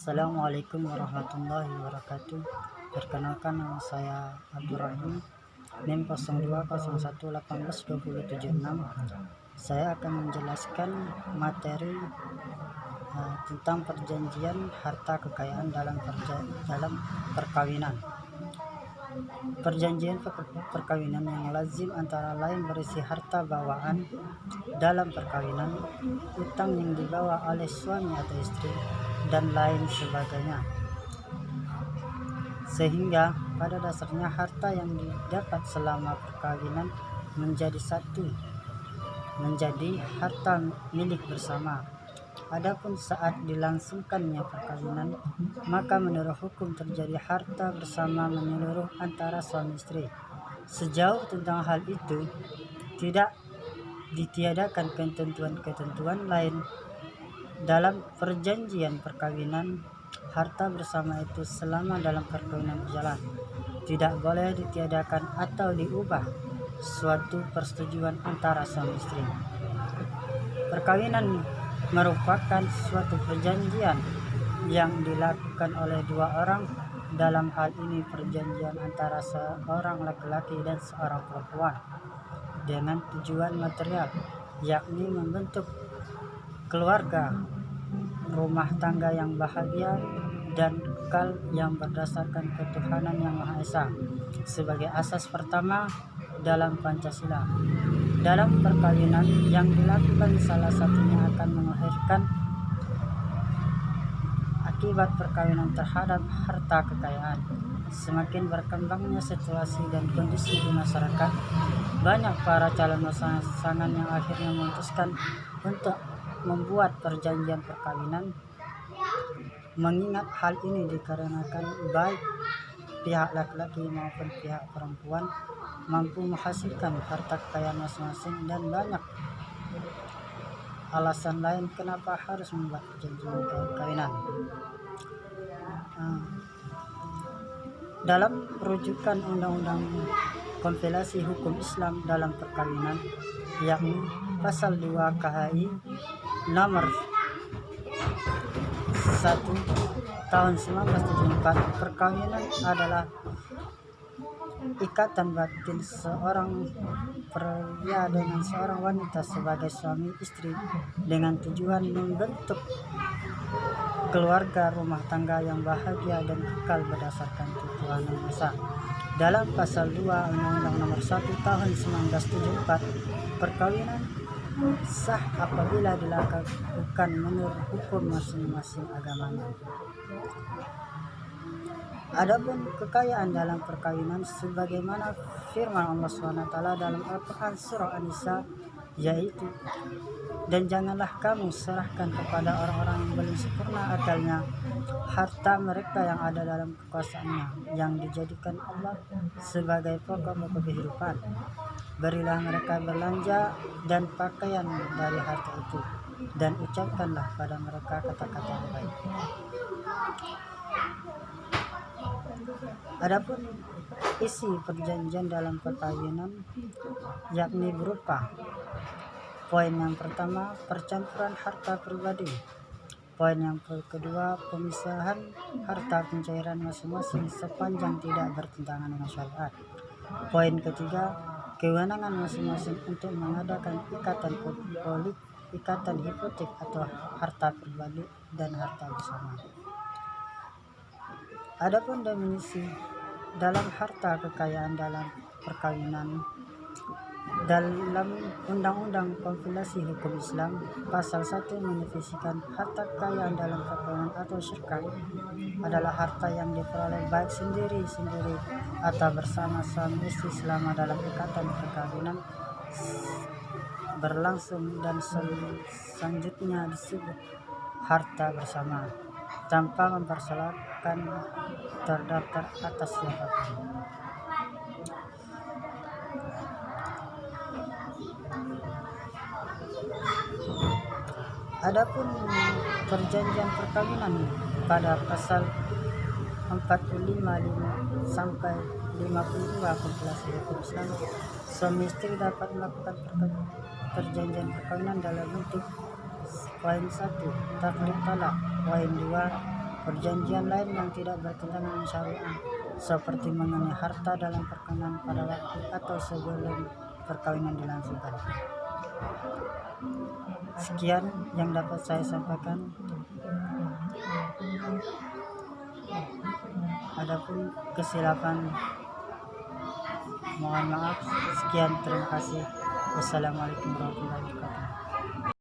Assalamualaikum warahmatullahi wabarakatuh. Perkenalkan, nama saya Abdurrahim, NIM 0201182076. Saya akan menjelaskan materi tentang perjanjian harta kekayaan dalam perkawinan. Perjanjian perkawinan yang lazim antara lain berisi harta bawaan dalam perkawinan, utang yang dibawa oleh suami atau istri, dan lain sebagainya. Sehingga pada dasarnya harta yang didapat selama perkawinan menjadi harta milik bersama. Adapun saat dilangsungkannya perkawinan, maka menurut hukum terjadi harta bersama menyeluruh antara suami istri. Sejauh tentang hal itu tidak ditiadakan ketentuan-ketentuan lain dalam perjanjian perkawinan. Harta bersama itu selama dalam perkawinan berjalan tidak boleh ditiadakan atau diubah suatu persetujuan antara suami istri. Perkawinan merupakan suatu perjanjian yang dilakukan oleh dua orang. Dalam hal ini perjanjian antara seorang laki-laki dan seorang perempuan dengan tujuan material, yakni membentuk keluarga, rumah tangga yang bahagia dan kekal yang berdasarkan ketuhanan yang Maha Esa sebagai asas pertama dalam Pancasila. Dalam perkawinan yang dilakukan salah satunya akan melahirkan akibat perkawinan terhadap harta kekayaan. Semakin berkembangnya situasi dan kondisi di masyarakat, banyak para calon pasangan yang akhirnya memutuskan untuk membuat perjanjian perkawinan. Mengingat hal ini dikarenakan baik pihak laki-laki maupun pihak perempuan mampu menghasilkan harta kekayaan masing-masing, dan banyak alasan lain kenapa harus membuat perjanjian perkawinan. Dalam rujukan Undang-Undang Kompilasi Hukum Islam dalam Perkawinan, yakni Pasal 2 KHI Nomor 1 Tahun 1974, perkawinan adalah ikatan batin seorang pria dengan seorang wanita sebagai suami istri dengan tujuan membentuk keluarga rumah tangga yang bahagia dan kekal berdasarkan ketuhanan yang esa. Dalam Pasal 2 Undang-Undang Nomor 1 Tahun 1974, perkawinan sah apabila dilakukan menurut hukum masing-masing agamanya. Adapun kekayaan dalam perkawinan sebagaimana firman Allah SWT dalam Al-Quran surah An-Nisa, yaitu, dan janganlah kamu serahkan kepada orang-orang yang belum sempurna akalnya harta mereka yang ada dalam kekuasaannya, yang dijadikan Allah sebagai pokok-pokok kehidupan. Berilah mereka belanja dan pakaian dari harta itu, dan ucapkanlah pada mereka kata-kata yang baik. Adapun isi perjanjian dalam perkawinan yakni berupa: poin yang pertama, percampuran harta pribadi. Poin yang kedua, pemisahan harta pencairan masing-masing sepanjang tidak bertentangan dengan syariat. Poin ketiga, kewenangan masing-masing untuk mengadakan ikatan hipotek atau harta pribadi dan harta bersama. Adapun definisi dalam harta kekayaan dalam perkawinan dalam Undang-Undang Kompilasi Hukum Islam, Pasal 1 mendefinisikan harta kekayaan dalam perkawinan atau syirkah adalah harta yang diperoleh baik sendiri-sendiri atau bersama suami istri selama dalam ikatan perkawinan berlangsung, dan selanjutnya disebut harta bersama tanpa mempersoalkan terdaftar atas siapapun. Adapun perjanjian perkawinan pada pasal 45 sampai 52 Kompilasi Hukum Islam, suami istri dapat melakukan perjanjian perkawinan dalam bentuk: poin 1, taklid talak; poin 2, Perjanjian lain yang tidak bertentangan dengan syariah seperti mengenai harta dalam perkawinan pada waktu atau sebelum perkawinan dilangsungkan. Sekian yang dapat saya sampaikan. Adapun kesilapan mohon maaf. Sekian, terima kasih. Wassalamualaikum warahmatullahi wabarakatuh.